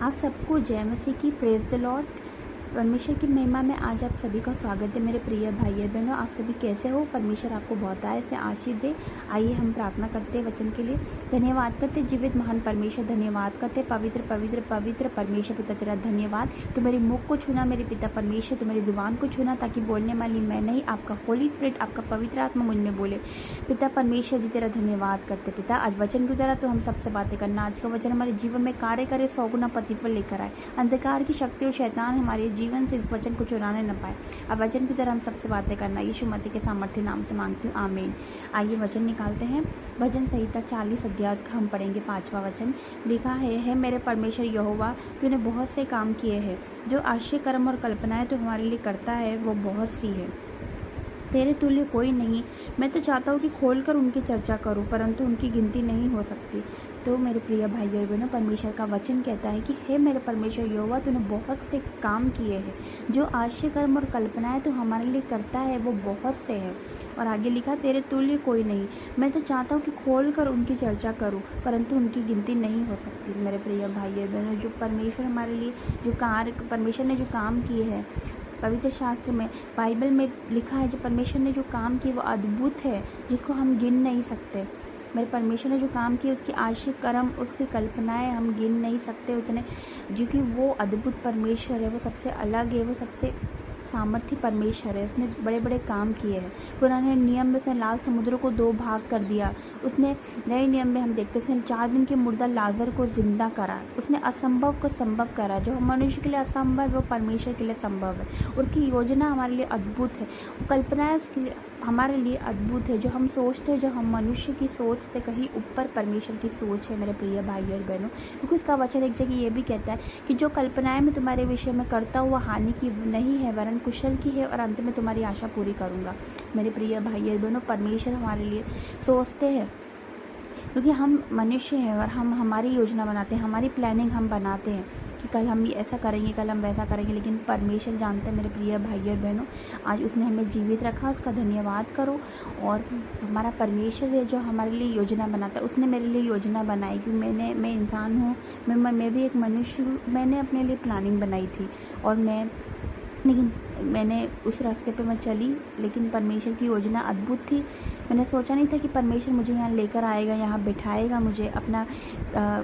आप सबको जय मसीह की, प्रेज द लॉर्ड। परमेश्वर की महिमा में आज आप सभी का स्वागत है। मेरे प्रिय भाई बहनों, आप सभी कैसे हो? परमेश्वर आपको बहुत आय से आशीष दे। आइए हम प्रार्थना करते हैं वचन के लिए। धन्यवाद करते जीवित महान परमेश्वर, धन्यवाद करते पवित्र पवित्र पवित्र परमेश्वर पिता, तेरा धन्यवाद। तो मेरे मुख को छूना मेरे पिता परमेश्वर, तो मेरी जुबान को छूना ताकि बोलने वाली मैं नहीं, आपका होली स्पिरिट, आपका पवित्र आत्मा मुझ में बोले। पिता परमेश्वर जी तेरा धन्यवाद करते पिता। आज वचन की तरह तो हम सबसे बातें करना। आज का वचन हमारे जीवन में कार्य करे, 100 गुना प्रतिफल लेकर आए। अंधकार की शक्ति और शैतान हमारे जीवन से इस वचन को चुराने न पाए। अब वचन की तरह हम सबसे बातें करना यीशु मसीह के सामर्थ्य नाम से मांगती हूँ, आमीन। आइए वचन निकालते हैं। भजन संहिता 40 अध्याय का हम पढ़ेंगे 5वां वचन। लिखा है मेरे परमेश्वर यहोवा, तूने बहुत से काम किए हैं। जो आश्चर्य कर्म और कल्पनाएं तो हमारे लिए करता है वो बहुत सी है। तेरे तुल्य कोई नहीं। मैं तो चाहता हूँ कि खोलकर उनकी चर्चा करूँ, परंतु उनकी गिनती नहीं हो सकती। तो मेरे प्रिय भाई और बहनों, परमेश्वर का वचन कहता है कि हे मेरे परमेश्वर यहोवा, तूने बहुत से काम किए हैं। जो आश्चर्य कर्म और कल्पनाएं तो हमारे लिए करता है वो बहुत से हैं। और आगे लिखा, तेरे तुल्य कोई नहीं। मैं तो चाहता हूँ कि खोल कर उनकी चर्चा करूँ, परंतु उनकी गिनती नहीं हो सकती। मेरे प्रिय भाई और बहनों, जो परमेश्वर हमारे लिए जो कार्य, परमेश्वर ने जो काम किए हैं, पवित्र शास्त्र में, बाइबल में लिखा है, जो परमेश्वर ने जो काम किए वो अद्भुत है, जिसको हम गिन नहीं सकते। मेरे परमेश्वर ने जो काम किए, उसकी आश्चर्य कर्म, उसकी कल्पनाएं हम गिन नहीं सकते उतने, क्योंकि वो अद्भुत परमेश्वर है, वो सबसे अलग है, वो सबसे सामर्थ्य परमेश्वर है। उसने बड़े बड़े काम किए हैं। पुराने नियम में उसने लाल समुद्र को 2 भाग कर दिया। उसने नए नियम में हम देखते हैं, उसने 4 दिन के मुर्दा लाजर को जिंदा करा। उसने असंभव को संभव करा। जो मनुष्य के लिए असंभव है वो परमेश्वर के लिए संभव है। उसकी योजना हमारे लिए अद्भुत है, कल्पनाएं उसके लिए हमारे लिए अद्भुत है। जो हम सोचते हैं, जो हम मनुष्य की सोच से कहीं ऊपर परमेश्वर की सोच है। मेरे प्रिय भाई और बहनों, क्योंकि उसका वचन एक जगह ये भी कहता है कि जो कल्पनाएं मैं तुम्हारे विषय में करता हूँ वह हानि की नहीं है, वरन कुशल की है, और अंत में तुम्हारी आशा पूरी करूँगा। मेरे प्रिय भाई और बहनों, परमेश्वर हमारे लिए सोचते हैं, क्योंकि हम मनुष्य हैं और हम हमारी योजना बनाते हैं, हमारी प्लानिंग हम बनाते हैं कि कल हम ऐसा करेंगे, कल हम वैसा करेंगे, लेकिन परमेश्वर जानते हैं। मेरे प्रिय भाई और बहनों, आज उसने हमें जीवित रखा, उसका धन्यवाद करो। और हमारा परमेश्वर है जो हमारे लिए योजना बनाता है। उसने मेरे लिए योजना बनाई कि मैं इंसान हूँ, मैं भी एक मनुष्य हूँ। मैंने अपने लिए प्लानिंग बनाई थी और लेकिन मैंने उस रास्ते पे मैं चली, लेकिन परमेश्वर की योजना अद्भुत थी। मैंने सोचा नहीं था कि परमेश्वर मुझे यहाँ लेकर आएगा, यहाँ बिठाएगा, मुझे अपना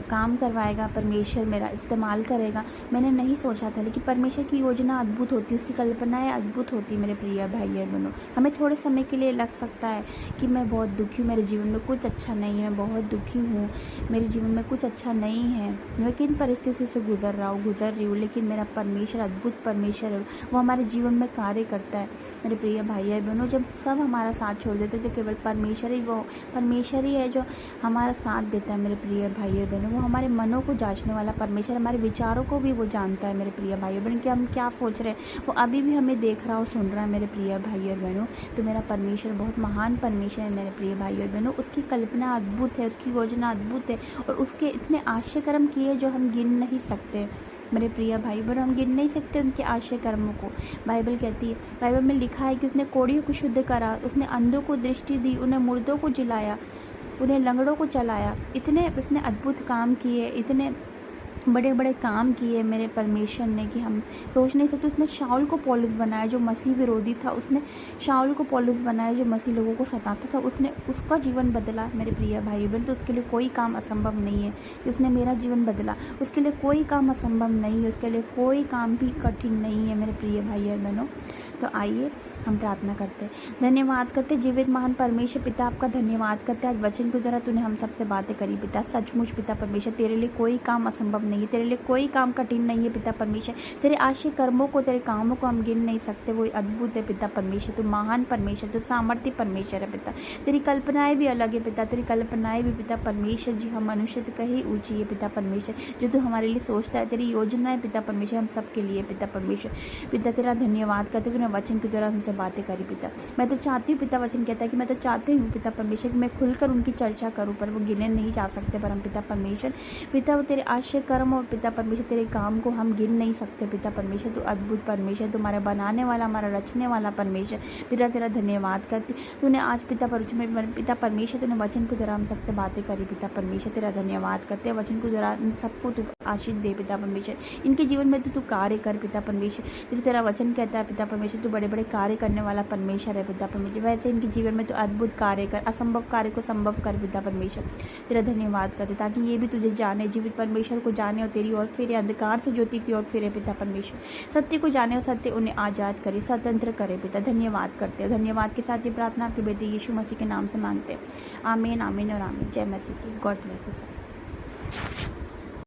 काम करवाएगा, परमेश्वर मेरा इस्तेमाल करेगा। मैंने नहीं सोचा था, लेकिन परमेश्वर की योजना अद्भुत होती है, उसकी कल्पनाएं अद्भुत होती। मेरे प्रिय भाई और बहनों, हमें थोड़े समय के लिए लग सकता है कि मैं बहुत दुखी हूँ, मेरे जीवन में कुछ अच्छा नहीं है, मैं बहुत दुखी हूँ, मेरे जीवन में कुछ अच्छा नहीं है, मैं किन परिस्थिति से गुजर रही हूँ, लेकिन मेरा परमेश्वर अद्भुत परमेश्वर है, वो हमारे जीवन में कार्य करता है। मेरे प्रिय भाई और बहनों, जब सब हमारा साथ छोड़ देते तो केवल परमेश्वर ही है जो हमारा साथ देता है। मेरे प्रिय भाई और बहनों, वो हमारे मनों को जांचने वाला परमेश्वर, हमारे विचारों को भी वो जानता है। मेरे प्रिय भाई और बहनों, कि हम क्या सोच रहे हैं वो अभी भी हमें देख रहा और सुन रहा है। मेरे प्रिय भाई और बहनों, तो मेरा परमेश्वर बहुत महान परमेश्वर है। मेरे प्रिय भाई और बहनों, उसकी कल्पना अद्भुत है, उसकी योजना अद्भुत है, और उसके इतने आश्चर्य कर्म किए जो हम गिन नहीं सकते। मेरे प्रिय भाई बहनों, हम गिन नहीं सकते उनके आश्चर्य कर्मों को। बाइबल कहती है, बाइबल में लिखा है कि उसने कोढ़ियों को शुद्ध करा, उसने अंधों को दृष्टि दी, उन्हें मुर्दों को जिलाया, उन्हें लंगड़ों को चलाया। इतने उसने अद्भुत काम किए, इतने बड़े बड़े काम किए मेरे परमेश्वर ने कि हम सोच नहीं सकते। उसने शाऊल को पौलुस बनाया जो मसीह विरोधी था, उसने शाऊल को पौलुस बनाया जो मसीह लोगों को सताता था, उसने उसका जीवन बदला। मेरे प्रिय भाई बहन, तो उसके लिए कोई काम असंभव नहीं है कि उसने मेरा जीवन बदला। उसके लिए कोई काम असंभव नहीं है, उसके लिए कोई काम भी कठिन नहीं है। मेरे प्रिय भाई और बहनों, तो आइए हम प्रार्थना करते हैं, धन्यवाद करते जीवित महान परमेश्वर पिता, आपका धन्यवाद करते आज वचन की तरह तूने हम सबसे बातें करी पिता। सचमुच पिता परमेश्वर, तेरे लिए कोई काम असंभव नहीं है, तेरे लिए कोई काम कठिन नहीं है पिता परमेश्वर। तेरे आश्चर्य कर्मों को, तेरे कामों को हम गिन नहीं सकते, वो अद्भुत है पिता परमेश्वर। तू महान परमेश्वर, तू सामर्थ्य परमेश्वर है पिता। तेरी कल्पनाएं भी अलग है पिता, तेरी कल्पनाएं भी पिता परमेश्वर जी हम मनुष्य से कहीं ऊंची है पिता परमेश्वर। जो तू हमारे लिए सोचता है, तेरी योजनाएं पिता परमेश्वर हम सबके लिए पिता परमेश्वर। पिता तेरा धन्यवाद करते, तूने वचन के द्वारा हमसे बातें करी पिता। मैं तो चाहती हूँ पिता, वचन कहता है कि मैं तो चाहती हूँ पिता परमेश्वर कि मैं खुलकर उनकी चर्चा करूँ, पर वो गिने नहीं जा सकते परम पिता परमेश्वर। पिता वो तेरे आश्चर्य कर्म और पिता परमेश्वर तेरे काम को हम गिन नहीं सकते पिता परमेश्वर। तू अद्भुत परमेश्वर, तुम्हारा बनाने वाला, हमारा रचने वाला परमेश्वर। पिता तेरा धन्यवाद करती, तूने आज पिता परमेश्वर तूने वचन के द्वारा हम सबसे बातें करी पिता परमेश्वर। तेरा धन्यवाद करते हैं, वचन के द्वारा इन सबको तू आशीष दे पिता परमेश्वर। इनके जीवन में तू कार्य कर पिता परमेश्वर, जैसे तेरा वचन कहता है पिता परमेश्वर तू बड़े बड़े कार्य करने वाला परमेश्वर है पिता परमेश्वर। वैसे इनके जीवन में तू अद्भुत कार्य कर, असंभव कार्य को संभव कर पिता परमेश्वर। तेरा धन्यवाद करते ताकि ये भी तुझे जाने, जीवित परमेश्वर को जाने और तेरी ओर फिरे, अंधकार से ज्योति की ओर फिरे पिता परमेश्वर। सत्य को जाने और सत्य उन्हें आजाद करे, स्वतंत्र करे पिता। धन्यवाद करते हैं। धन्यवाद के साथ ये प्रार्थना आपके बेटे यीशु मसीह के नाम से मांगते हैं। आमीन, आमीन और आमीन। जय मसीह की। God bless you sir.